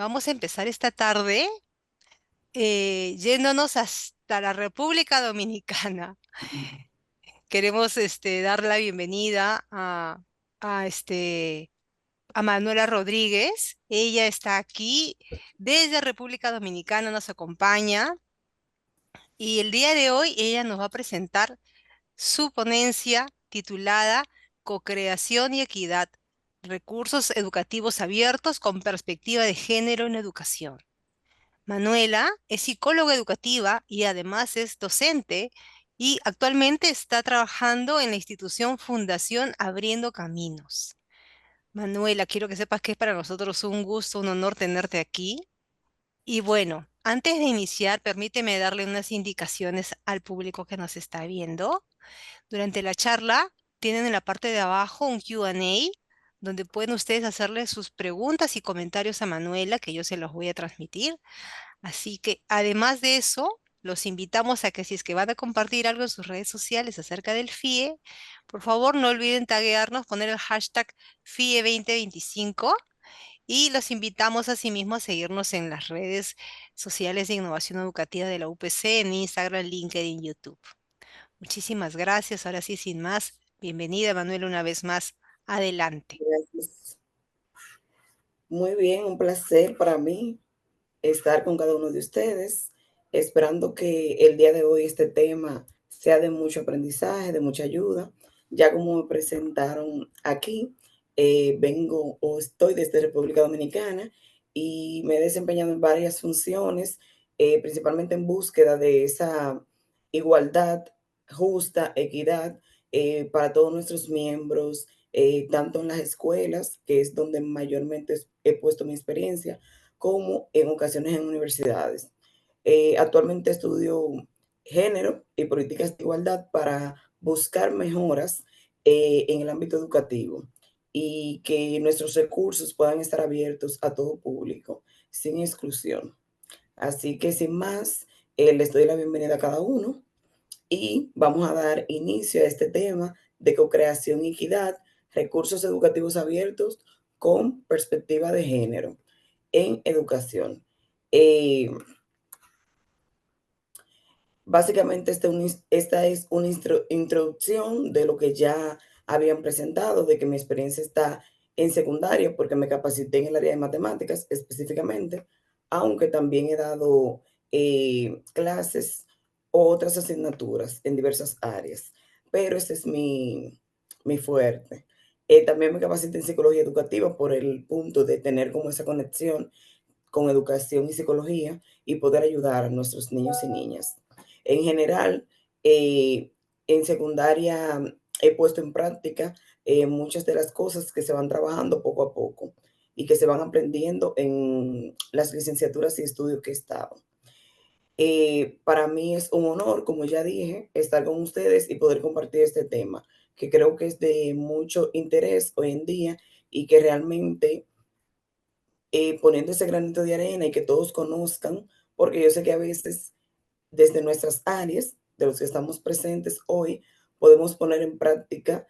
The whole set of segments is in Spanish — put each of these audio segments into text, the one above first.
Vamos a empezar esta tarde yéndonos hasta la República Dominicana. Queremos dar la bienvenida a, a Manuela Rodríguez. Ella está aquí desde República Dominicana, nos acompaña y el día de hoy ella nos va a presentar su ponencia titulada Co-creación y equidad, recursos educativos abiertos con perspectiva de género en educación. Manuela es psicóloga educativa y además es docente y actualmente está trabajando en la institución Fundación Abriendo Caminos. Manuela, quiero que sepas que es para nosotros un gusto, un honor tenerte aquí. Y bueno, antes de iniciar, permíteme darle unas indicaciones al público que nos está viendo. Durante la charla tienen en la parte de abajo un Q&A donde pueden ustedes hacerle sus preguntas y comentarios a Manuela, que yo se los voy a transmitir. Así que además de eso, los invitamos a que si es que van a compartir algo en sus redes sociales acerca del FIE, por favor no olviden taguearnos, poner el hashtag FIE 2025 y los invitamos asimismo a seguirnos en las redes sociales de innovación educativa de la UPC, en Instagram, LinkedIn, YouTube. Muchísimas gracias. Ahora sí, sin más, bienvenida Manuela una vez más. Adelante. Gracias. Muy bien, un placer para mí estar con cada uno de ustedes, esperando que el día de hoy este tema sea de mucho aprendizaje, de mucha ayuda. Ya como me presentaron aquí, vengo o estoy desde República Dominicana y me he desempeñado en varias funciones, principalmente en búsqueda de esa igualdad justa, equidad para todos nuestros miembros, tanto en las escuelas, que es donde mayormente he puesto mi experiencia, como en ocasiones en universidades. Actualmente estudio género y políticas de igualdad para buscar mejoras en el ámbito educativo y que nuestros recursos puedan estar abiertos a todo público, sin exclusión. Así que sin más, les doy la bienvenida a cada uno y vamos a dar inicio a este tema de co-creación y equidad, recursos educativos abiertos con perspectiva de género en educación. Eh, Básicamente esta es una introducción de lo que ya habían presentado, de que mi experiencia está en secundaria porque me capacité en el área de matemáticas específicamente, aunque también he dado clases o otras asignaturas en diversas áreas, pero ese es mi fuerte. También me capacité en psicología educativa por el punto de tener como esa conexión con educación y psicología y poder ayudar a nuestros niños y niñas. En general, en secundaria he puesto en práctica muchas de las cosas que se van trabajando poco a poco y que se van aprendiendo en las licenciaturas y estudios que he estado. Para mí es un honor, como ya dije, estar con ustedes y poder compartir este tema, que creo que es de mucho interés hoy en día y que realmente poniendo ese granito de arena y que todos conozcan, porque yo sé que a veces desde nuestras áreas, de los que estamos presentes hoy, podemos poner en práctica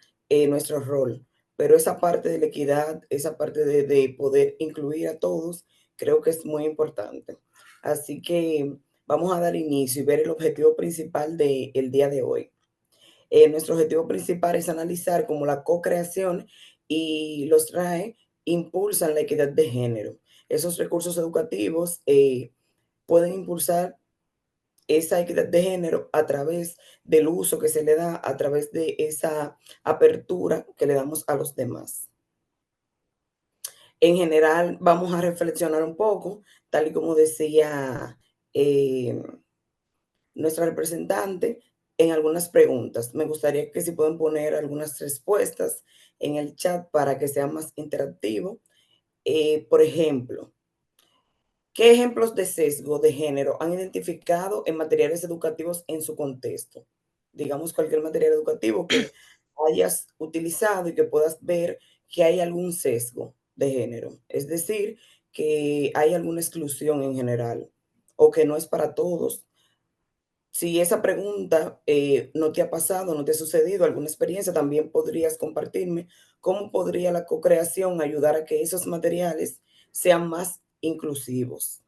nuestro rol. Pero esa parte de la equidad, esa parte de poder incluir a todos, creo que es muy importante. Así que vamos a dar inicio y ver el objetivo principal del día de hoy. Nuestro objetivo principal es analizar cómo la co-creación y los RAE impulsan la equidad de género. Esos recursos educativos pueden impulsar esa equidad de género a través del uso que se le da, a través de esa apertura que le damos a los demás. En general, vamos a reflexionar un poco, tal y como decía eh, nuestra representante, en algunas preguntas. Me gustaría que si pueden poner algunas respuestas en el chat para que sea más interactivo. Por ejemplo, ¿Qué ejemplos de sesgo de género han identificado en materiales educativos en su contexto? Digamos, cualquier material educativo que hayas utilizado y que puedas ver que hay algún sesgo de género, es decir, que hay alguna exclusión en general o que no es para todos. Si esa pregunta no te ha pasado, no te ha sucedido, alguna experiencia, también podrías compartirme cómo podría la co-creación ayudar a que esos materiales sean más inclusivos.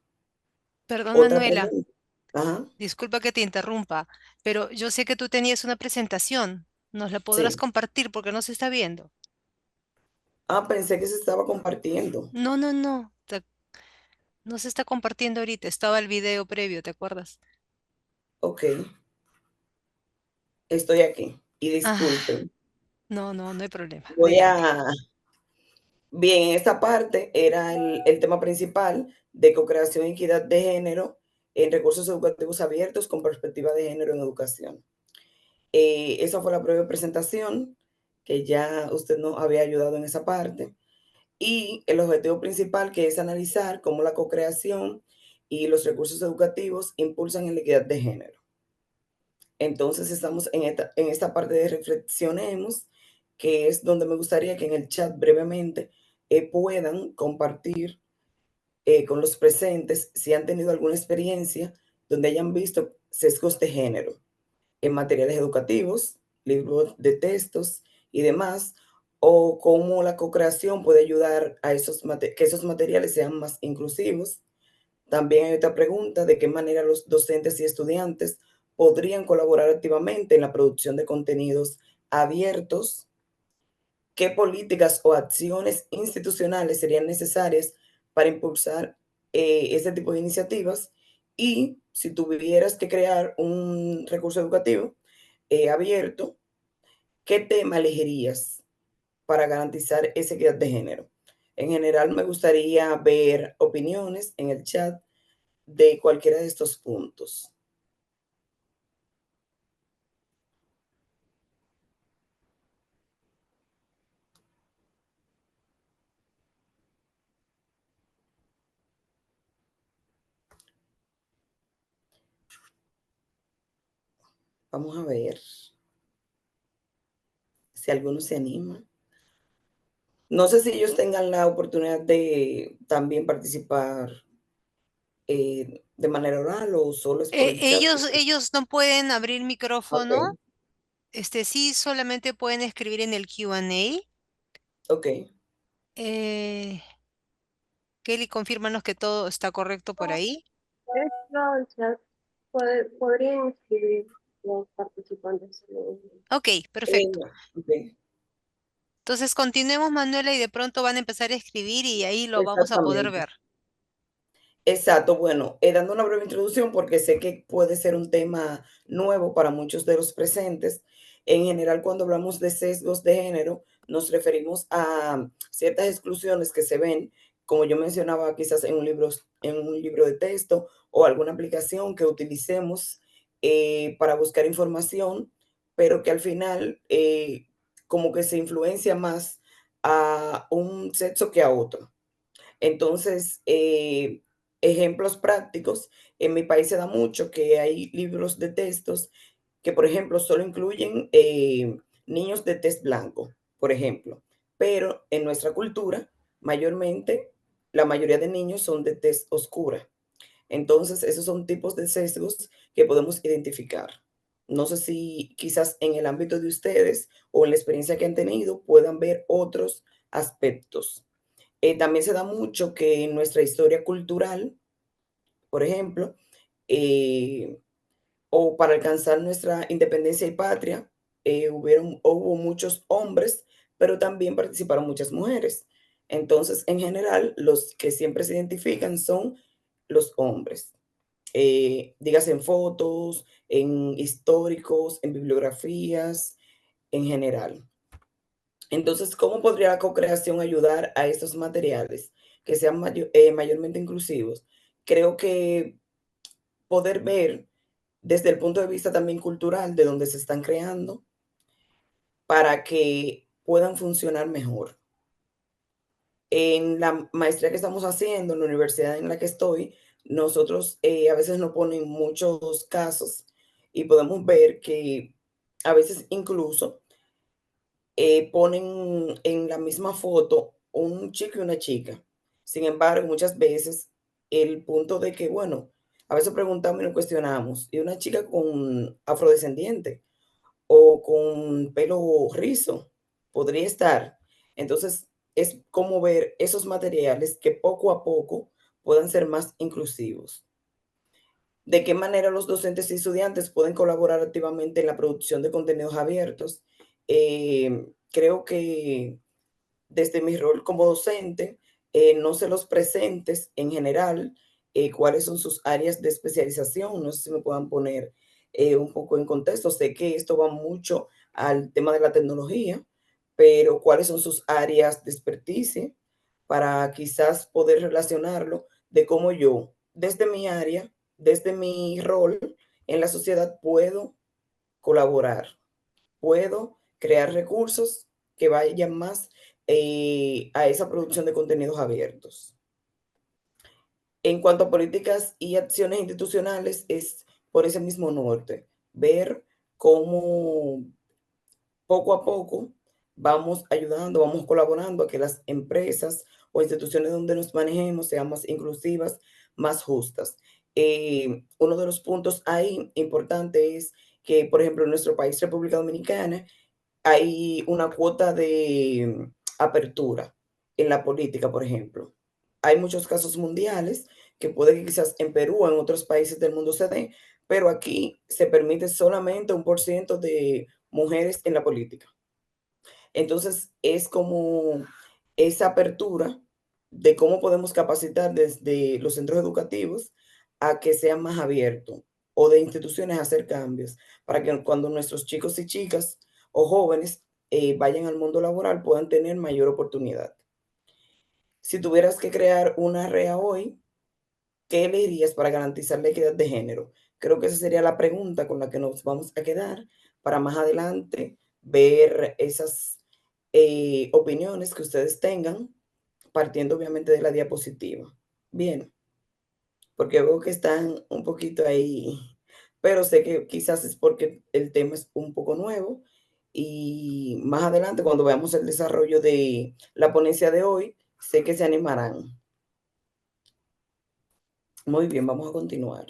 Perdón, Otra Manuela, pregunta. Ajá, disculpa que te interrumpa, pero yo sé que tú tenías una presentación. ¿Nos la podrás sí. compartir porque no se está viendo? Pensé que se estaba compartiendo. No, no, no. No se está compartiendo ahorita. Estaba el video previo, ¿te acuerdas? Ok, estoy aquí. Y Ah, disculpen. no, no, no hay problema. Voy Adelante. a... Bien, en esta parte era el tema principal de co-creación y equidad de género en recursos educativos abiertos con perspectiva de género en educación. Esa fue la breve presentación, que ya usted nos había ayudado en esa parte. Y el objetivo principal, que es analizar cómo la co-creación y los recursos educativos impulsan en la equidad de género. Entonces estamos en esta parte de reflexionemos, que es donde me gustaría que en el chat brevemente puedan compartir con los presentes si han tenido alguna experiencia donde hayan visto sesgos de género en materiales educativos, libros de textos y demás, o cómo la co-creación puede ayudar a que esos materiales sean más inclusivos. También hay otra pregunta, ¿de qué manera los docentes y estudiantes podrían colaborar activamente en la producción de contenidos abiertos? ¿Qué políticas o acciones institucionales serían necesarias para impulsar ese tipo de iniciativas? Y si tuvieras que crear un recurso educativo abierto, ¿qué tema elegirías para garantizar esa equidad de género? En general, me gustaría ver opiniones en el chat de cualquiera de estos puntos. Vamos a ver si alguno se anima. No sé si ellos tengan la oportunidad de también participar de manera oral o solo es por el chat. Ellos no pueden abrir Ok, micrófono. Sí, solamente pueden escribir en el Q&A. ok. Eh, Kelly, confírmanos que todo está correcto por ahí. Dentro del chat podrían escribir los participantes. Ok, perfecto. Ok, Entonces continuemos, Manuela, y de pronto van a empezar a escribir y ahí lo vamos a poder exactamente. ver. Exacto, bueno, dando una breve introducción porque sé que puede ser un tema nuevo para muchos de los presentes. En general, cuando hablamos de sesgos de género, nos referimos a ciertas exclusiones que se ven, como yo mencionaba, quizás en un libro de texto o alguna aplicación que utilicemos para buscar información, pero que al final como que se influencia más a un sexo que a otro. Entonces, ejemplos prácticos, en mi país se da mucho que hay libros de textos que, por ejemplo, solo incluyen niños de tez blanco, por ejemplo, pero en nuestra cultura, mayormente, la mayoría de niños son de tez oscura. Entonces, esos son tipos de sesgos que podemos identificar. No sé si quizás en el ámbito de ustedes o en la experiencia que han tenido puedan ver otros aspectos. También se da mucho que en nuestra historia cultural, por ejemplo, eh, o para alcanzar nuestra independencia y patria, hubo muchos hombres, pero también participaron muchas mujeres. Entonces, en general, los que siempre se identifican son los hombres. Dígase en fotos, en históricos, en bibliografías, en general. Entonces, ¿cómo podría la co-creación ayudar a estos materiales que sean mayormente inclusivos? Creo que poder ver desde el punto de vista también cultural de donde se están creando para que puedan funcionar mejor. En la maestría que estamos haciendo, en la universidad en la que estoy, nosotros a veces nos ponen muchos casos y podemos ver que a veces incluso ponen en la misma foto un chico y una chica. Sin embargo, muchas veces el punto de que, bueno, a veces preguntamos y nos cuestionamos, y una chica con afrodescendiente o con pelo rizo podría estar. Entonces, es como ver esos materiales que poco a poco puedan ser más inclusivos. ¿De qué manera los docentes y estudiantes pueden colaborar activamente en la producción de contenidos abiertos? Creo que desde mi rol como docente, no sé los presentes en general, cuáles son sus áreas de especialización, no sé si me puedan poner un poco en contexto. Sé que esto va mucho al tema de la tecnología, pero cuáles son sus áreas de expertise para quizás poder relacionarlo de cómo yo, desde mi área, desde mi rol en la sociedad, puedo colaborar, puedo crear recursos que vayan más a esa producción de contenidos abiertos. En cuanto a políticas y acciones institucionales, es por ese mismo norte, ver cómo poco a poco vamos ayudando, vamos colaborando a que las empresas o instituciones donde nos manejemos sean más inclusivas, más justas. Uno de los puntos ahí importante es que, por ejemplo, en nuestro país, República Dominicana, hay una cuota de apertura en la política, por ejemplo. Hay muchos casos mundiales que puede que quizás en Perú o en otros países del mundo se dé, pero aquí se permite solamente un por ciento de mujeres en la política. Entonces, es como esa apertura de cómo podemos capacitar desde los centros educativos a que sean más abiertos o de instituciones a hacer cambios para que cuando nuestros chicos y chicas o jóvenes vayan al mundo laboral puedan tener mayor oportunidad. Si tuvieras que crear una REA hoy, ¿qué elegirías para garantizar la equidad de género? Creo que esa sería la pregunta con la que nos vamos a quedar para más adelante ver esas opiniones que ustedes tengan, partiendo obviamente de la diapositiva. Bien, porque veo que están un poquito ahí, pero sé que quizás es porque el tema es un poco nuevo y más adelante cuando veamos el desarrollo de la ponencia de hoy, sé que se animarán. Muy bien, vamos a continuar.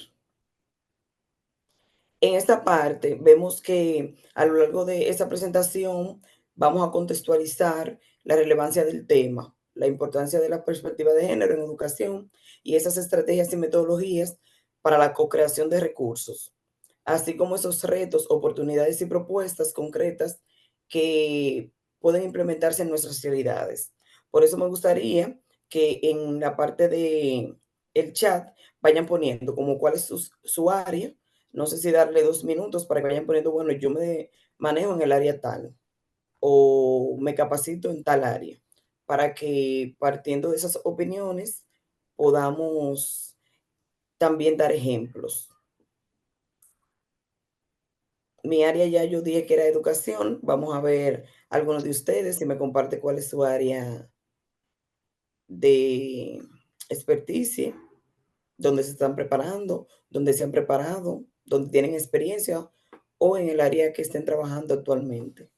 En esta parte vemos que a lo largo de esta presentación vamos a contextualizar la relevancia del tema, la importancia de la perspectiva de género en educación y esas estrategias y metodologías para la co-creación de recursos, así como esos retos, oportunidades y propuestas concretas que pueden implementarse en nuestras realidades. Por eso me gustaría que en la parte de el chat vayan poniendo como cuál es su área. No sé si darle 2 minutos para que vayan poniendo, bueno, yo me manejo en el área tal o me capacito en tal área, para que partiendo de esas opiniones podamos también dar ejemplos. Mi área ya yo dije que era educación. Vamos a ver algunos de ustedes si me comparte cuál es su área de experticia, dónde se están preparando, dónde se han preparado, dónde tienen experiencia o en el área que estén trabajando actualmente.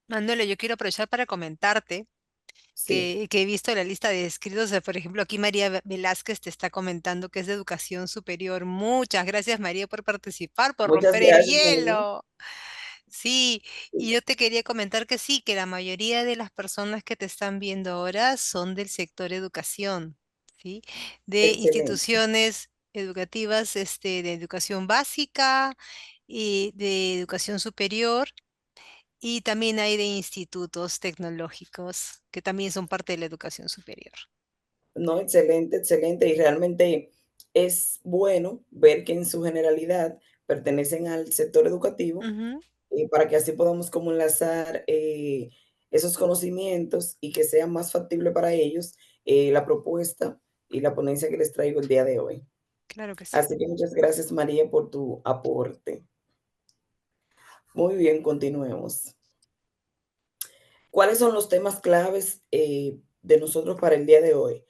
Manuela, yo quiero aprovechar para comentarte Sí, que he visto la lista de escritos, por ejemplo, aquí María Velázquez te está comentando que es de educación superior. Muchas gracias, María, por participar, por muchas romper el gracias, María. hielo. Sí, y yo te quería comentar que sí, que la mayoría de las personas que te están viendo ahora son del sector educación, ¿sí? De Excelente. instituciones educativas, de educación básica y de educación superior. Y también hay de institutos tecnológicos que también son parte de la educación superior. No, excelente, excelente. Y realmente es bueno ver que en su generalidad pertenecen al sector educativo Ujú. para que así podamos como enlazar esos conocimientos y que sea más factible para ellos la propuesta y la ponencia que les traigo el día de hoy. Claro que sí. Así que muchas gracias, María, por tu aporte. Muy bien, continuemos. ¿Cuáles son los temas claves de nosotros para el día de hoy?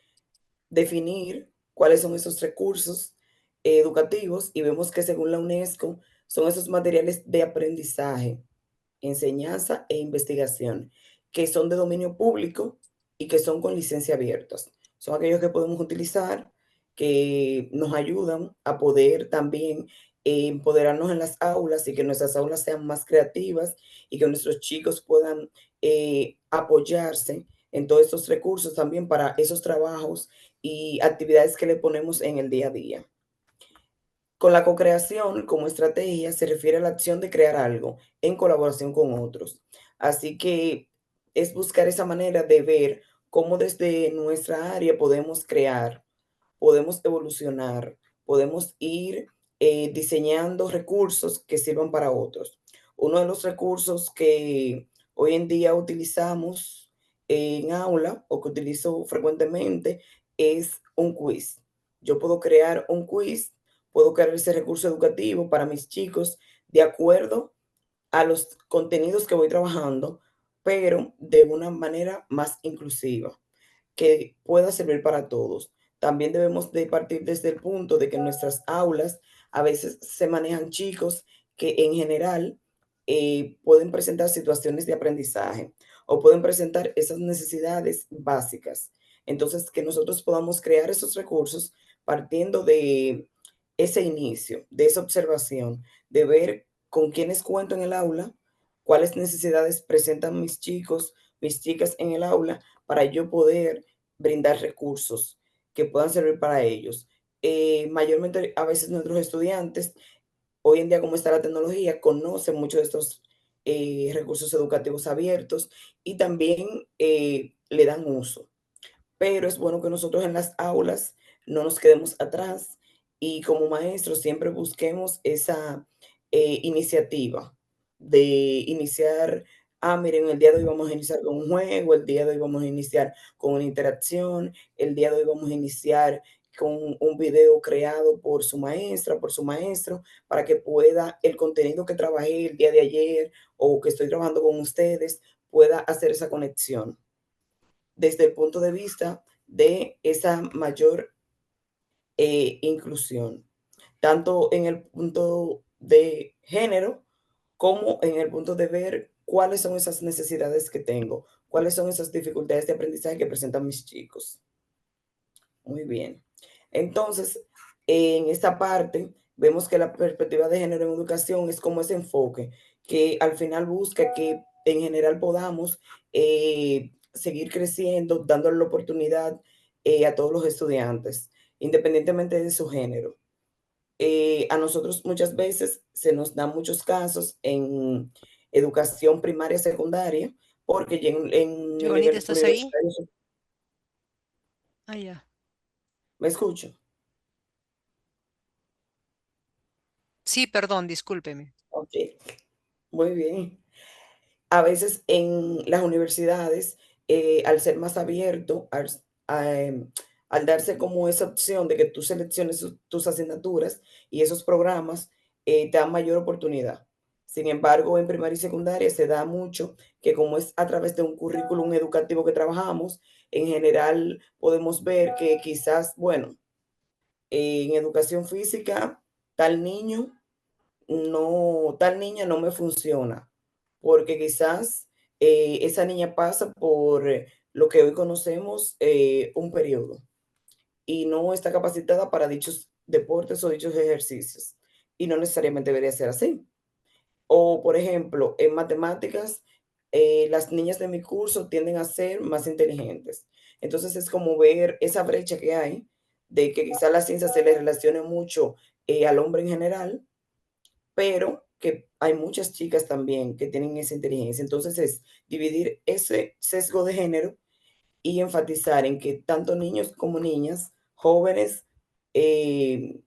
Definir cuáles son esos recursos educativos y vemos que según la UNESCO son esos materiales de aprendizaje, enseñanza e investigación que son de dominio público y que son con licencia abiertas. Son aquellos que podemos utilizar, que nos ayudan a poder también empoderarnos en las aulas y que nuestras aulas sean más creativas y que nuestros chicos puedan apoyarse en todos estos recursos también para esos trabajos y actividades que le ponemos en el día a día. Con la co-creación como estrategia se refiere a la acción de crear algo en colaboración con otros. Así que es buscar esa manera de ver cómo desde nuestra área podemos crear, podemos evolucionar, podemos ir diseñando recursos que sirvan para otros. Uno de los recursos que hoy en día utilizamos en aula o que utilizo frecuentemente es un quiz. Yo puedo crear un quiz, puedo crear ese recurso educativo para mis chicos de acuerdo a los contenidos que voy trabajando, pero de una manera más inclusiva que pueda servir para todos. También debemos de partir desde el punto de que en nuestras aulas a veces se manejan chicos que en general pueden presentar situaciones de aprendizaje o pueden presentar esas necesidades básicas. Entonces, que nosotros podamos crear esos recursos partiendo de ese inicio, de esa observación, de ver con quiénes cuento en el aula, cuáles necesidades presentan mis chicos, mis chicas en el aula, para yo poder brindar recursos que puedan servir para ellos. Mayormente a veces nuestros estudiantes, hoy en día como está la tecnología, conocen mucho de estos recursos educativos abiertos y también le dan uso, pero es bueno que nosotros en las aulas no nos quedemos atrás y como maestros siempre busquemos esa iniciativa de iniciar, miren, el día de hoy vamos a iniciar con un juego, el día de hoy vamos a iniciar con una interacción, el día de hoy vamos a iniciar con un video creado por su maestra, por su maestro, para que pueda el contenido que trabajé el día de ayer o que estoy trabajando con ustedes, pueda hacer esa conexión desde el punto de vista de esa mayor inclusión, tanto en el punto de género como en el punto de ver cuáles son esas necesidades que tengo, cuáles son esas dificultades de aprendizaje que presentan mis chicos. Muy bien. Entonces, en esta parte, vemos que la perspectiva de género en educación es como ese enfoque que al final busca que en general podamos seguir creciendo, dándole la oportunidad a todos los estudiantes, independientemente de su género. A nosotros muchas veces se nos dan muchos casos en educación primaria, secundaria, porque ya en el Giovanita, nivel ¿estás ahí? universitario, Ah, ya. ¿me escucho? Sí, perdón, discúlpeme. Ok, muy bien. A veces en las universidades, al ser más abierto, al darse como esa opción de que tú selecciones tus asignaturas y esos programas, te dan mayor oportunidad. Sin embargo, en primaria y secundaria se da mucho que como es a través de un currículum educativo que trabajamos, en general podemos ver que quizás, bueno, en educación física, tal niño no, tal niña no me funciona, porque quizás esa niña pasa por lo que hoy conocemos un periodo y no está capacitada para dichos deportes o dichos ejercicios. Y no necesariamente debería ser así. O, por ejemplo, en matemáticas, las niñas de mi curso tienden a ser más inteligentes. Entonces es como ver esa brecha que hay de que quizás la ciencia se le relacione mucho al hombre en general, pero que hay muchas chicas también que tienen esa inteligencia. Entonces es dividir ese sesgo de género y enfatizar en que tanto niños como niñas, jóvenes, eh,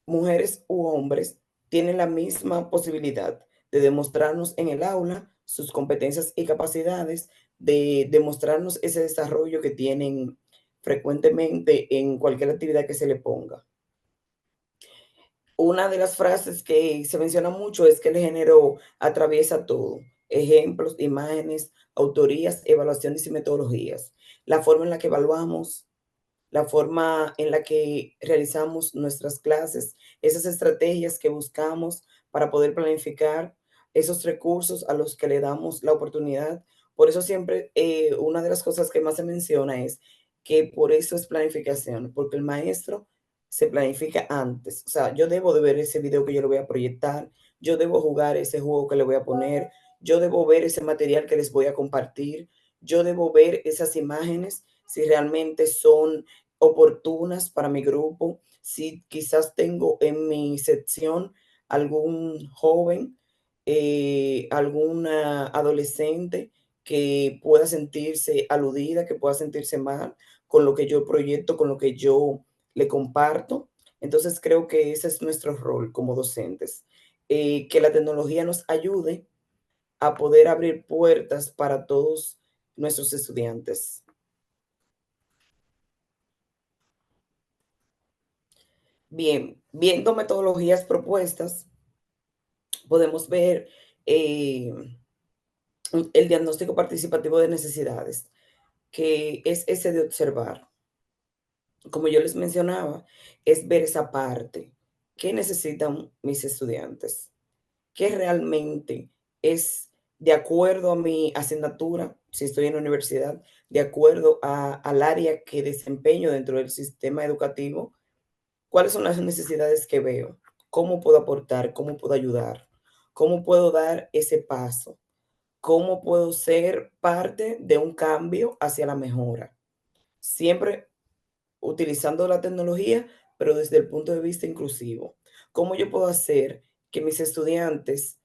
mujeres u hombres, tienen la misma posibilidad de demostrarnos en el aula sus competencias y capacidades, de demostrarnos ese desarrollo que tienen frecuentemente en cualquier actividad que se le ponga. una de las frases que se menciona mucho es que el género atraviesa todo: ejemplos, imágenes, autorías, evaluaciones y metodologías. La forma en la que evaluamos, la forma en la que realizamos nuestras clases, esas estrategias que buscamos para poder planificar, esos recursos a los que le damos la oportunidad. Por eso siempre una de las cosas que más se menciona es que por eso es planificación, porque el maestro se planifica antes. O sea, yo debo de ver ese video que yo le voy a proyectar, yo debo jugar ese juego que le voy a poner, yo debo ver ese material que les voy a compartir, yo debo ver esas imágenes si realmente son oportunas para mi grupo, si quizás tengo en mi sección algún joven, alguna adolescente que pueda sentirse aludida, que pueda sentirse mal con lo que yo proyecto, con lo que yo le comparto. Entonces creo que ese es nuestro rol como docentes, que la tecnología nos ayude a poder abrir puertas para todos nuestros estudiantes. Bien, viendo metodologías propuestas, podemos ver eh, el diagnóstico participativo de necesidades, que es ese de observar. Como yo les mencionaba, es ver esa parte. ¿Qué necesitan mis estudiantes? ¿Qué realmente es de acuerdo a mi asignatura, si estoy en la universidad, de acuerdo al área que desempeño dentro del sistema educativo? ¿Cuáles son las necesidades que veo? ¿Cómo puedo aportar? ¿Cómo puedo ayudar? ¿Cómo puedo dar ese paso? ¿Cómo puedo ser parte de un cambio hacia la mejora? Siempre utilizando la tecnología, pero desde el punto de vista inclusivo. ¿Cómo yo puedo hacer que mis estudiantes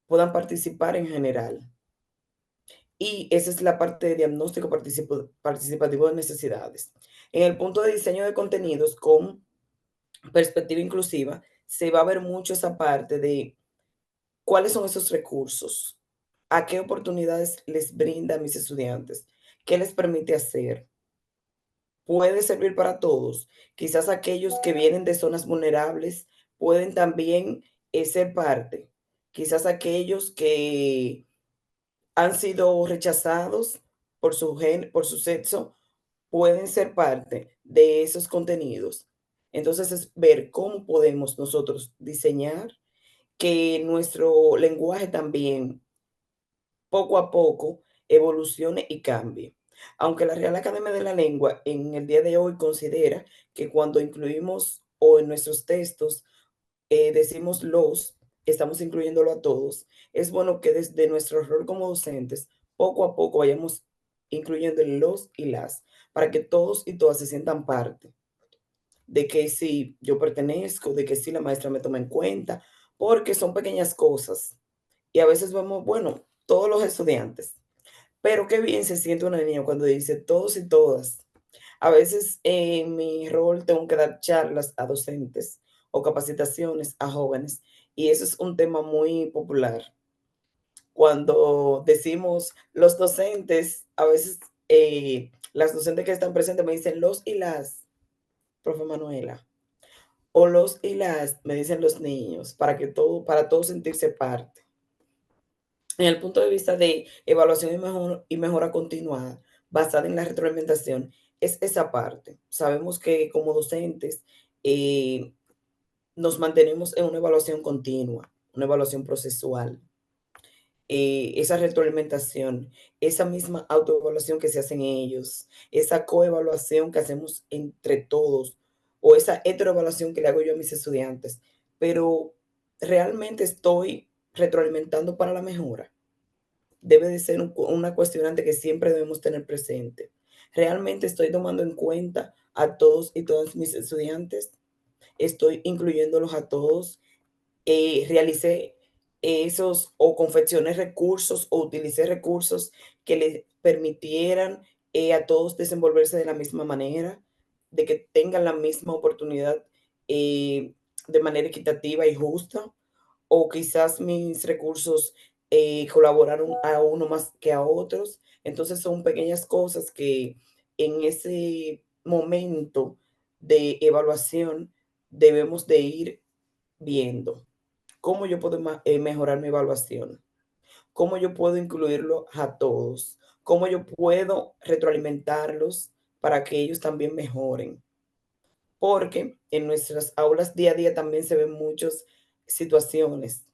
puedan participar en general? Y esa es la parte de diagnóstico participativo de necesidades. En el punto de diseño de contenidos con perspectiva inclusiva, se va a ver mucho esa parte de cuáles son esos recursos, a qué oportunidades les brinda a mis estudiantes, qué les permite hacer. Puede servir para todos. Quizás aquellos que vienen de zonas vulnerables pueden también ser parte. Quizás aquellos que han sido rechazados por su sexo pueden ser parte de esos contenidos. Entonces es ver cómo podemos nosotros diseñar que nuestro lenguaje también poco a poco evolucione y cambie. Aunque la Real Academia de la Lengua en el día de hoy considera que cuando incluimos o en nuestros textos decimos los, estamos incluyéndolo a todos, es bueno que desde nuestro rol como docentes, poco a poco vayamos incluyendo el los y las, para que todos y todas se sientan parte de que sí, yo pertenezco, de que sí, la maestra me toma en cuenta, porque son pequeñas cosas. Y a veces vemos, bueno, todos los estudiantes, pero qué bien se siente una niña cuando dice todos y todas. A veces en mi rol tengo que dar charlas a docentes o capacitaciones a jóvenes, y eso es un tema muy popular. Cuando decimos los docentes, a veces las docentes que están presentes me dicen los y las, profe Manuela. O los y las, me dicen los niños, para todos sentirse parte. En el punto de vista de evaluación y mejora continuada, basada en la retroalimentación, es esa parte. Sabemos que como docentes eh, nos mantenemos en una evaluación continua, una evaluación procesual. Esa retroalimentación, esa misma autoevaluación que se hace en ellos, esa coevaluación que hacemos entre todos, o esa heteroevaluación que le hago yo a mis estudiantes, pero realmente estoy retroalimentando para la mejora. Debe de ser una cuestionante que siempre debemos tener presente. Realmente estoy tomando en cuenta a todos y todas mis estudiantes, estoy incluyéndolos a todos, realicé esos o confeccioné recursos o utilicé recursos que les permitieran a todos desenvolverse de la misma manera, de que tengan la misma oportunidad de manera equitativa y justa, o quizás mis recursos colaboraron a uno más que a otros. Entonces son pequeñas cosas que en ese momento de evaluación debemos de ir viendo cómo yo puedo mejorar mi evaluación, cómo yo puedo incluirlo a todos, cómo yo puedo retroalimentarlos para que ellos también mejoren. Porque en nuestras aulas día a día también se ven muchas situaciones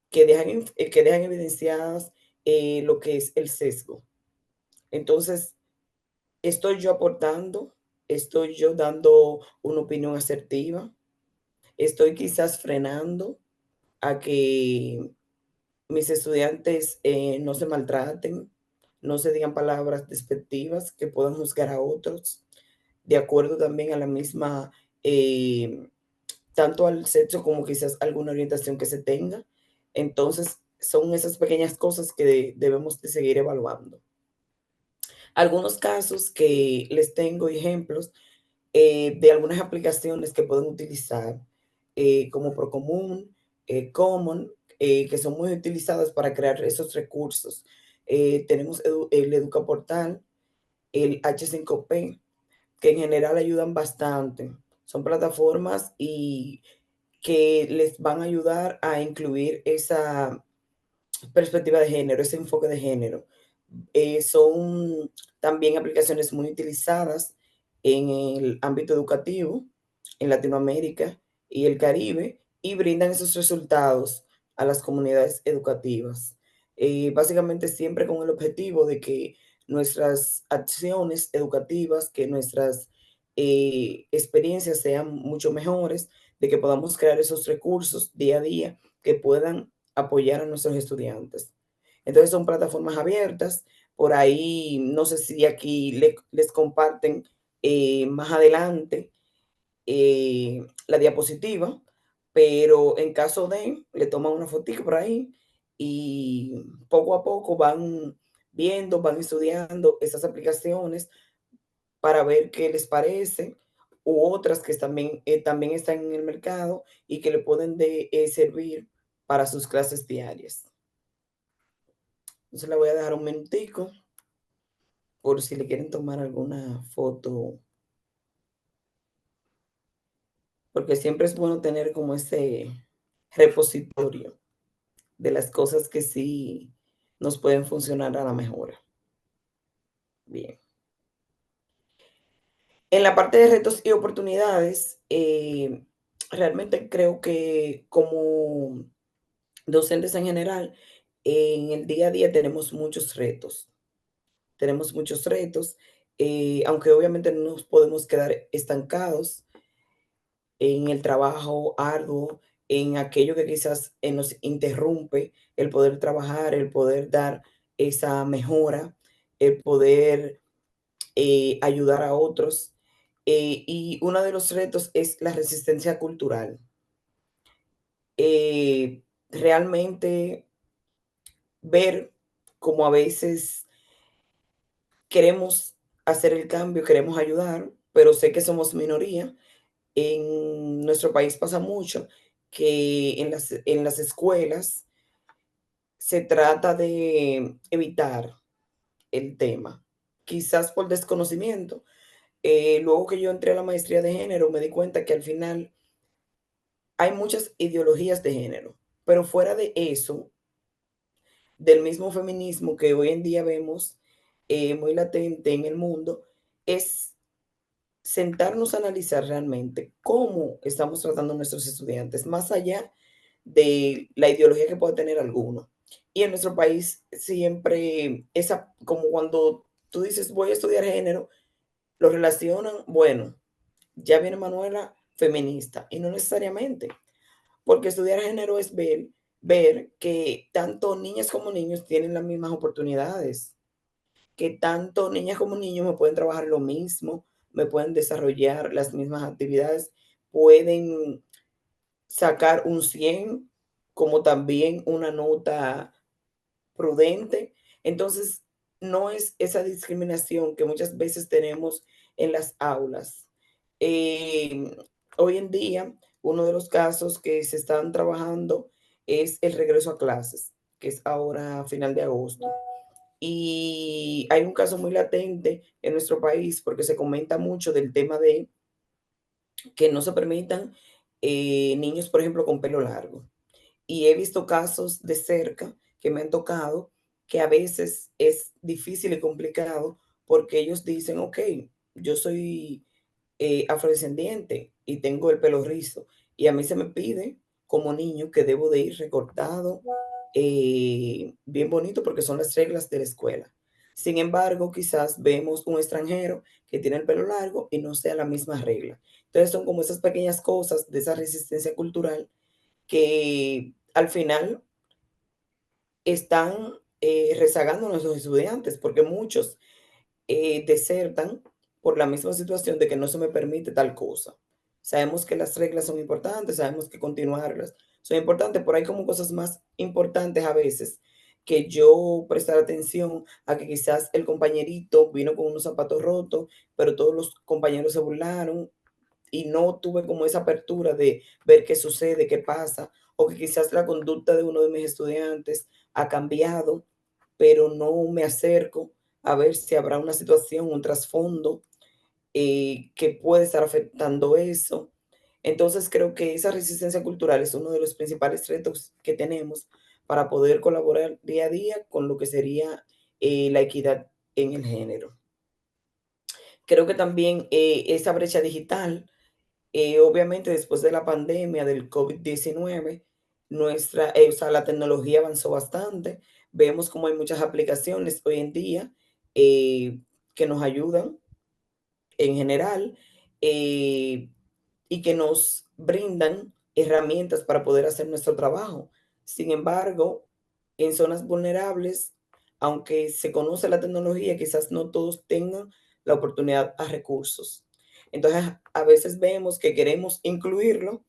que dejan evidenciadas lo que es el sesgo. Entonces, estoy yo aportando, estoy yo dando una opinión asertiva, estoy quizás frenando a que mis estudiantes no se maltraten, no se digan palabras despectivas que puedan juzgar a otros, de acuerdo también a la misma, tanto al sexo como quizás alguna orientación que se tenga. Entonces, son esas pequeñas cosas que debemos de seguir evaluando. Algunos casos que les tengo ejemplos de algunas aplicaciones que pueden utilizar, como Procomún, Common, que son muy utilizadas para crear esos recursos. Tenemos el Educaportal, el H5P, que en general ayudan bastante. Son plataformas y que les van a ayudar a incluir esa perspectiva de género, ese enfoque de género. Son también aplicaciones muy utilizadas en el ámbito educativo en Latinoamérica y el Caribe y brindan esos resultados a las comunidades educativas. Básicamente siempre con el objetivo de que nuestras acciones educativas, que nuestras experiencias sean mucho mejores, de que podamos crear esos recursos día a día que puedan apoyar a nuestros estudiantes. Entonces son plataformas abiertas. Por ahí, no sé si aquí les comparten más adelante la diapositiva, pero en caso de, le toman una fotito por ahí y poco a poco van viendo, van estudiando esas aplicaciones para ver qué les parece, u otras que también están en el mercado y que le pueden servir para sus clases diarias. Entonces le voy a dejar un minutico por si le quieren tomar alguna foto, porque siempre es bueno tener como ese repositorio de las cosas que sí nos pueden funcionar a la mejora. Bien. En la parte de retos y oportunidades, realmente creo que como docentes en general, en el día a día tenemos muchos retos. Tenemos muchos retos, aunque obviamente no nos podemos quedar estancados en el trabajo arduo, en aquello que quizás nos interrumpe el poder trabajar, el poder dar esa mejora, el poder ayudar a otros. Y uno de los retos es la resistencia cultural. Realmente ver cómo a veces queremos hacer el cambio, queremos ayudar, pero sé que somos minoría. En nuestro país pasa mucho que en las escuelas se trata de evitar el tema, quizás por desconocimiento. Luego que yo entré a la maestría de género, me di cuenta que al final hay muchas ideologías de género, pero fuera de eso, del mismo feminismo que hoy en día vemos muy latente en el mundo, es sentarnos a analizar realmente cómo estamos tratando a nuestros estudiantes, más allá de la ideología que pueda tener alguno. Y en nuestro país siempre, esa, como cuando tú dices voy a estudiar género, lo relacionan, bueno, ya viene Manuela feminista, y no necesariamente, porque estudiar género es ver que tanto niñas como niños tienen las mismas oportunidades, que tanto niñas como niños me pueden trabajar lo mismo, me pueden desarrollar las mismas actividades, pueden sacar un 100 como también una nota prudente. Entonces, no es esa discriminación que muchas veces tenemos en las aulas. Eh, Hoy en día, uno de los casos que se están trabajando es el regreso a clases, que es ahora a final de agosto. Y hay un caso muy latente en nuestro país porque se comenta mucho del tema de que no se permitan niños, por ejemplo, con pelo largo. Y he visto casos de cerca que me han tocado que a veces es difícil y complicado porque ellos dicen, ok, yo soy afrodescendiente y tengo el pelo rizo y a mí se me pide como niño que debo de ir recortado bien bonito porque son las reglas de la escuela. Sin embargo, quizás vemos un extranjero que tiene el pelo largo y no sea la misma regla. Entonces son como esas pequeñas cosas de esa resistencia cultural que al final están rezagando a nuestros estudiantes, porque muchos desertan por la misma situación de que no se me permite tal cosa. Sabemos que las reglas son importantes, sabemos que continuarlas son importantes, pero hay como cosas más importantes a veces que yo prestar atención a que quizás el compañerito vino con unos zapatos rotos, pero todos los compañeros se burlaron y no tuve como esa apertura de ver qué sucede, qué pasa, o que quizás la conducta de uno de mis estudiantes ha cambiado, pero no me acerco a ver si habrá una situación, un trasfondo que puede estar afectando eso. Entonces creo que esa resistencia cultural es uno de los principales retos que tenemos para poder colaborar día a día con lo que sería la equidad en el género. Creo que también esa brecha digital obviamente, después de la pandemia del COVID-19, o sea, la tecnología avanzó bastante. Vemos como hay muchas aplicaciones hoy en día eh, que nos ayudan en general eh, y que nos brindan herramientas para poder hacer nuestro trabajo. Sin embargo, en zonas vulnerables, aunque se conoce la tecnología, quizás no todos tengan la oportunidad a recursos. Entonces, a veces vemos que queremos incluirlo,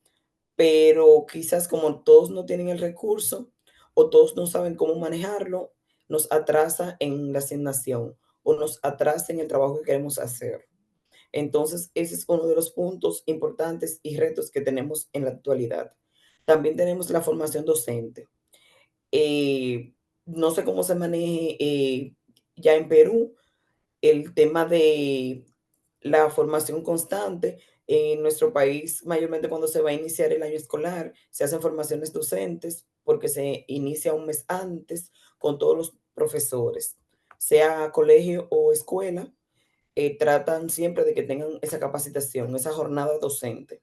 pero quizás como todos no tienen el recurso o todos no saben cómo manejarlo, nos atrasa en la asignación o nos atrasa en el trabajo que queremos hacer. Entonces, ese es uno de los puntos importantes y retos que tenemos en la actualidad. También tenemos la formación docente. Eh, no sé cómo se maneje ya en Perú el tema de la formación constante. En nuestro país, mayormente cuando se va a iniciar el año escolar, se hacen formaciones docentes porque se inicia un mes antes con todos los profesores, sea colegio o escuela, tratan siempre de que tengan esa capacitación, esa jornada docente.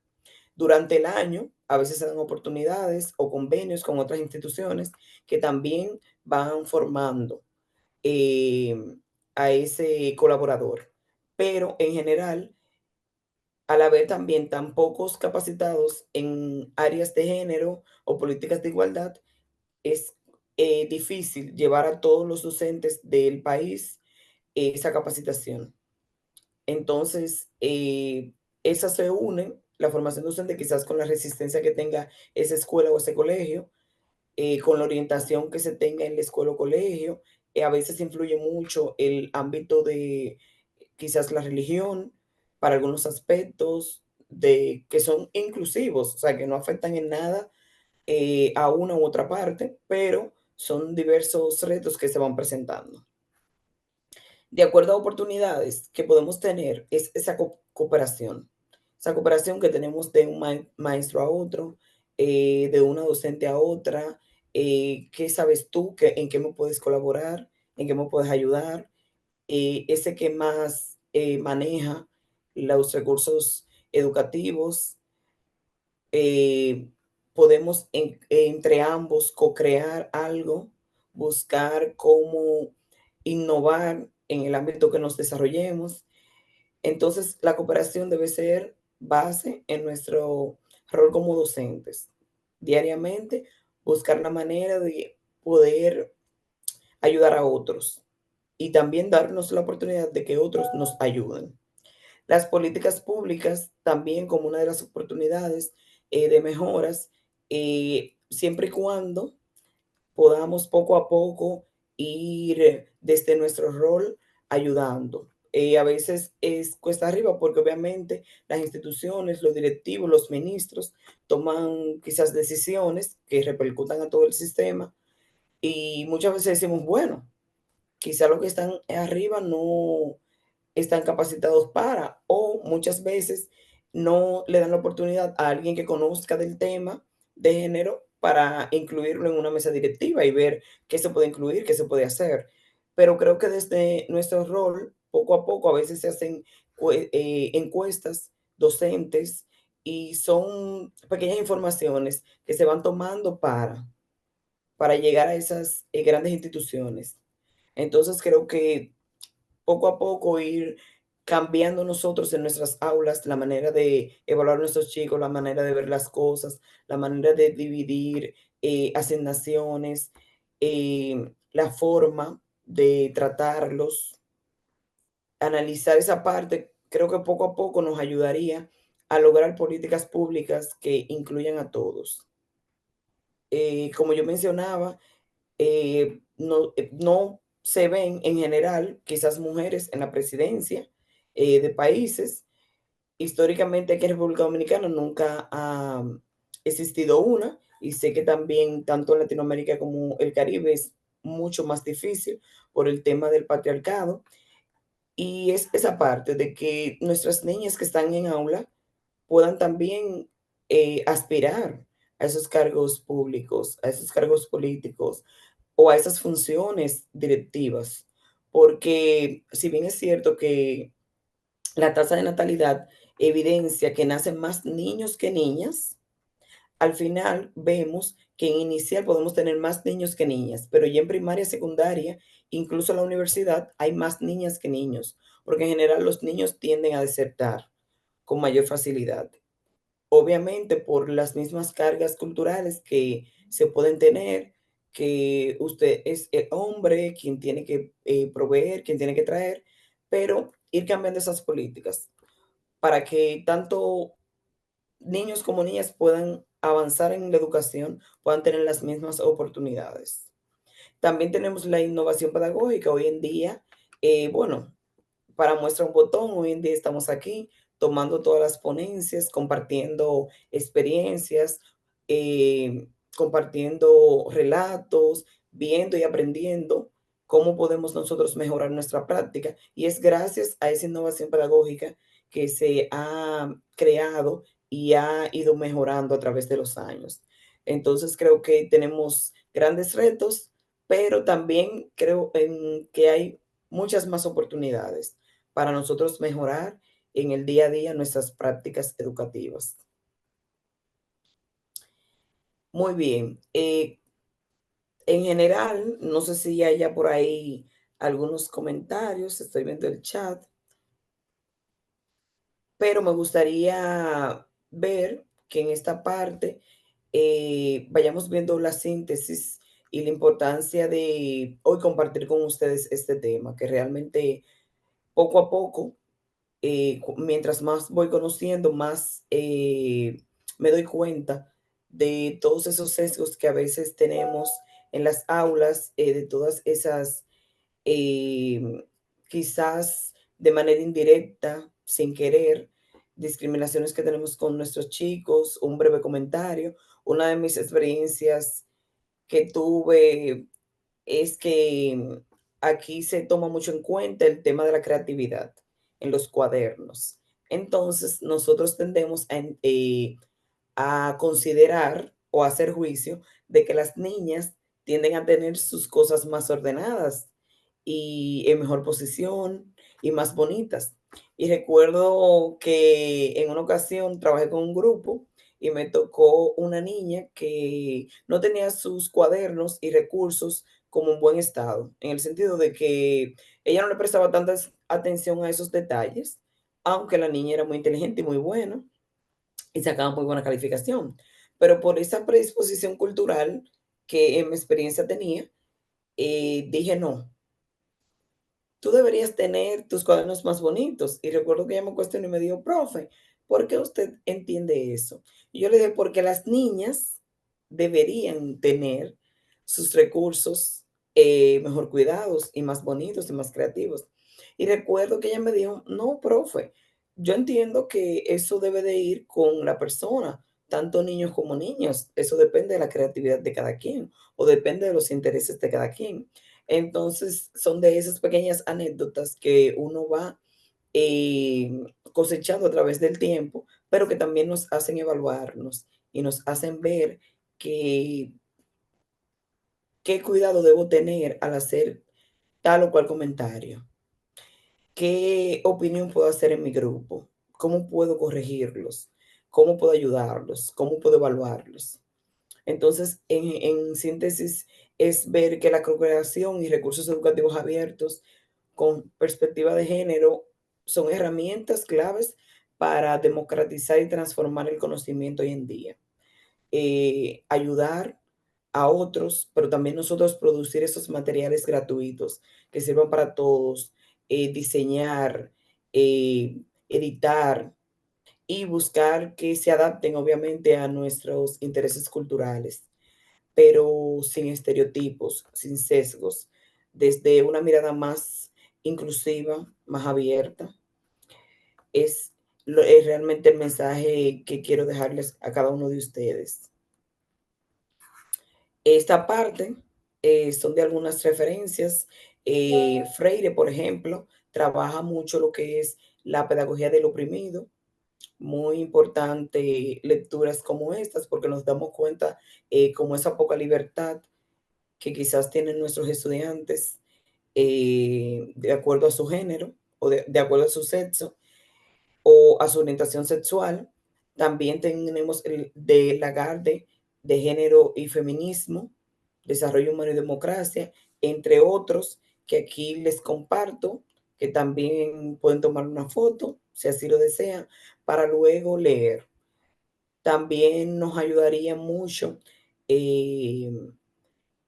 Durante el año, a veces se dan oportunidades o convenios con otras instituciones que también van formando eh, a ese colaborador. Pero en general, al haber también tan pocos capacitados en áreas de género o políticas de igualdad, es difícil llevar a todos los docentes del país esa capacitación. Entonces, esas se unen, la formación docente quizás con la resistencia que tenga esa escuela o ese colegio, con la orientación que se tenga en la escuela o colegio. A veces influye mucho el ámbito de quizás la religión para algunos aspectos de, que son inclusivos, o sea, que no afectan en nada a una u otra parte, pero son diversos retos que se van presentando. De acuerdo a oportunidades que podemos tener, es esa esa cooperación que tenemos de un maestro a otro, de una docente a otra, qué sabes tú, en qué me puedes colaborar, en qué me puedes ayudar, ese que más maneja los recursos educativos, eh, podemos entre ambos co-crear algo, buscar cómo innovar en el ámbito que nos desarrollemos. Entonces, la cooperación debe ser base en nuestro rol como docentes. Diariamente, buscar la manera de poder ayudar a otros y también darnos la oportunidad de que otros nos ayuden. Las políticas públicas también como una de las oportunidades de mejoras, siempre y cuando podamos poco a poco ir desde nuestro rol ayudando. A veces es cuesta arriba porque obviamente las instituciones, los directivos, los ministros toman quizás decisiones que repercutan a todo el sistema y muchas veces decimos, bueno, quizá los que están arriba no están capacitados para, o muchas veces no le dan la oportunidad a alguien que conozca del tema de género para incluirlo en una mesa directiva y ver qué se puede incluir, qué se puede hacer. Pero creo que desde nuestro rol, poco a poco, a veces se hacen encuestas docentes y son pequeñas informaciones que se van tomando para llegar a esas grandes instituciones. Entonces creo que poco a poco ir cambiando nosotros en nuestras aulas la manera de evaluar a nuestros chicos, la manera de ver las cosas, la manera de dividir asignaciones, la forma de tratarlos, analizar esa parte, creo que poco a poco nos ayudaría a lograr políticas públicas que incluyan a todos. Como yo mencionaba, no se ven en general quizás mujeres en la presidencia de países. Históricamente aquí en República Dominicana nunca ha existido una y sé que también tanto en Latinoamérica como el Caribe es mucho más difícil por el tema del patriarcado y es esa parte de que nuestras niñas que están en aula puedan también aspirar a esos cargos públicos, a esos cargos políticos o a esas funciones directivas. Porque si bien es cierto que la tasa de natalidad evidencia que nacen más niños que niñas, al final vemos que en inicial podemos tener más niños que niñas, pero ya en primaria, secundaria, incluso en la universidad, hay más niñas que niños, porque en general los niños tienden a desertar con mayor facilidad. Obviamente por las mismas cargas culturales que se pueden tener, que usted es el hombre quien tiene que proveer, quien tiene que traer, pero ir cambiando esas políticas para que tanto niños como niñas puedan avanzar en la educación, puedan tener las mismas oportunidades. También tenemos la innovación pedagógica. Hoy en día, bueno, para muestra un botón, hoy en día estamos aquí tomando todas las ponencias, compartiendo experiencias, compartiendo relatos, viendo y aprendiendo cómo podemos nosotros mejorar nuestra práctica. Y es gracias a esa innovación pedagógica que se ha creado y ha ido mejorando a través de los años. Entonces creo que tenemos grandes retos, pero también creo en que hay muchas más oportunidades para nosotros mejorar en el día a día nuestras prácticas educativas. Muy bien. En general, no sé si haya por ahí algunos comentarios, estoy viendo el chat, pero me gustaría ver que en esta parte vayamos viendo la síntesis y la importancia de hoy compartir con ustedes este tema, que realmente poco a poco mientras más voy conociendo, más me doy cuenta de todos esos sesgos que a veces tenemos en las aulas, de todas esas, eh, quizás de manera indirecta, sin querer, discriminaciones que tenemos con nuestros chicos. Un breve comentario. Una de mis experiencias que tuve es que aquí se toma mucho en cuenta el tema de la creatividad en los cuadernos. Entonces, nosotros tendemos a considerar o a hacer juicio de que las niñas tienden a tener sus cosas más ordenadas y en mejor posición y más bonitas. Y recuerdo que en una ocasión trabajé con un grupo y me tocó una niña que no tenía sus cuadernos y recursos como en buen estado, en el sentido de que ella no le prestaba tanta atención a esos detalles, aunque la niña era muy inteligente y muy buena y sacaba muy buena calificación. Pero por esa predisposición cultural que en mi experiencia tenía, dije no, tú deberías tener tus cuadernos más bonitos. Y recuerdo que ella me cuestionó y me dijo, profe, ¿por qué usted entiende eso? Y yo le dije, porque las niñas deberían tener sus recursos mejor cuidados y más bonitos y más creativos. Y recuerdo que ella me dijo, no, profe, yo entiendo que eso debe de ir con la persona, tanto niños como niños. Eso depende de la creatividad de cada quien o depende de los intereses de cada quien. Entonces, son de esas pequeñas anécdotas que uno va eh, cosechado a través del tiempo, pero que también nos hacen evaluarnos y nos hacen ver que qué cuidado debo tener al hacer tal o cual comentario, qué opinión puedo hacer en mi grupo, cómo puedo corregirlos, cómo puedo ayudarlos, cómo puedo evaluarlos. Entonces, en síntesis, es ver que la cooperación y recursos educativos abiertos con perspectiva de género son herramientas claves para democratizar y transformar el conocimiento hoy en día. Ayudar a otros, pero también nosotros producir esos materiales gratuitos que sirvan para todos, diseñar, editar y buscar que se adapten obviamente a nuestros intereses culturales, pero sin estereotipos, sin sesgos, desde una mirada más inclusiva, más abierta. Es realmente el mensaje que quiero dejarles a cada uno de ustedes. Esta parte son de algunas referencias. Freire, por ejemplo, trabaja mucho lo que es la pedagogía del oprimido. Muy importante lecturas como estas porque nos damos cuenta como esa poca libertad que quizás tienen nuestros estudiantes de acuerdo a su género o de acuerdo a su sexo o a su orientación sexual. También tenemos el de Lagarde de género y feminismo, desarrollo humano y democracia, entre otros que aquí les comparto, que también pueden tomar una foto, si así lo desean, para luego leer. También nos ayudaría mucho eh,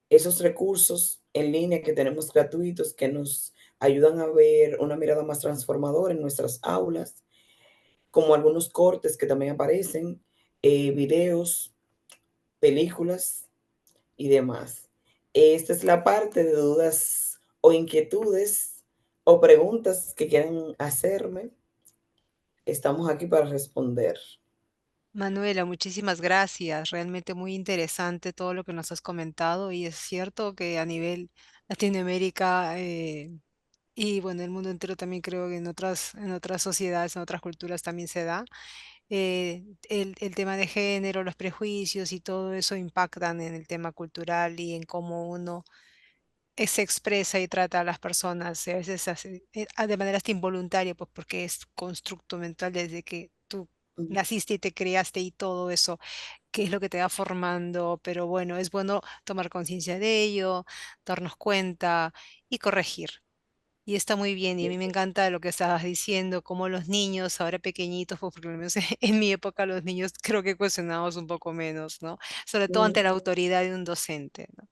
esos recursos en línea que tenemos gratuitos que nos ayudan a ver una mirada más transformadora en nuestras aulas, como algunos cortes que también aparecen, videos, películas y demás. Esta es la parte de dudas o inquietudes o preguntas que quieran hacerme. Estamos aquí para responder. Manuela, muchísimas gracias. Realmente muy interesante todo lo que nos has comentado y es cierto que a nivel Latinoamérica y bueno, el mundo entero también creo que en otras sociedades, en otras culturas también se da. El tema de género, los prejuicios y todo eso impactan en el tema cultural y en cómo uno se expresa y trata a las personas, y a veces de manera hasta involuntaria, pues porque es constructo mental desde que tú Mm, naciste y te criaste y todo eso, que es lo que te va formando, pero bueno, es bueno tomar conciencia de ello, darnos cuenta y corregir. Y está muy bien, y a mí me encanta lo que estabas diciendo, como los niños ahora pequeñitos, pues porque al menos en mi época los niños creo que cuestionábamos un poco menos, ¿no? Sobre todo ante la mm, autoridad de un docente, ¿no?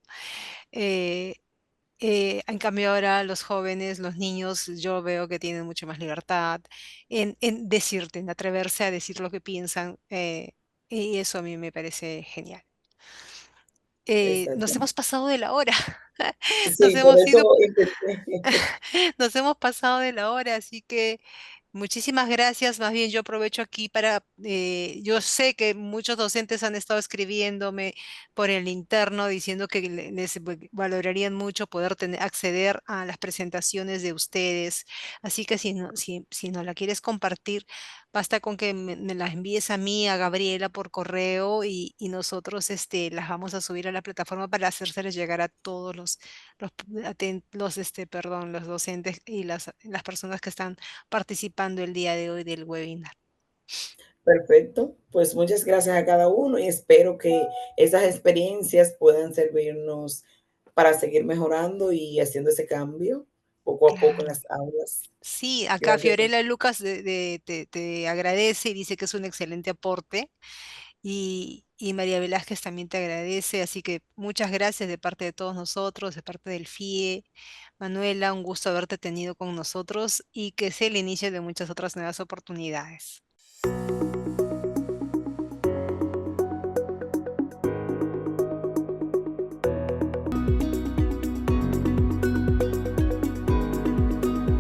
Eh, en cambio ahora los jóvenes, los niños, yo veo que tienen mucha más libertad en decirte, en atreverse a decir lo que piensan, y eso a mí me parece genial. Nos hemos exactamente. pasado de la hora, nos Sí, por hemos eso ido, intenté. nos hemos pasado de la hora, así que muchísimas gracias. Más bien yo aprovecho aquí para, yo sé que muchos docentes han estado escribiéndome por el interno diciendo que les valorarían mucho poder acceder a las presentaciones de ustedes. Así que si no la quieres compartir, basta con que me las envíes a mí, a Gabriela por correo y nosotros las vamos a subir a la plataforma para hacérseles llegar a todos los docentes y las personas que están participando el día de hoy del webinar. Perfecto. Pues muchas gracias a cada uno y espero que esas experiencias puedan servirnos para seguir mejorando y haciendo ese cambio poco a poco en Claro. las aulas. Sí, acá Gracias. Fiorella Lucas te agradece y dice que es un excelente aporte. Y María Velázquez también te agradece, así que muchas gracias de parte de todos nosotros, de parte del FIE. Manuela, un gusto haberte tenido con nosotros y que sea el inicio de muchas otras nuevas oportunidades.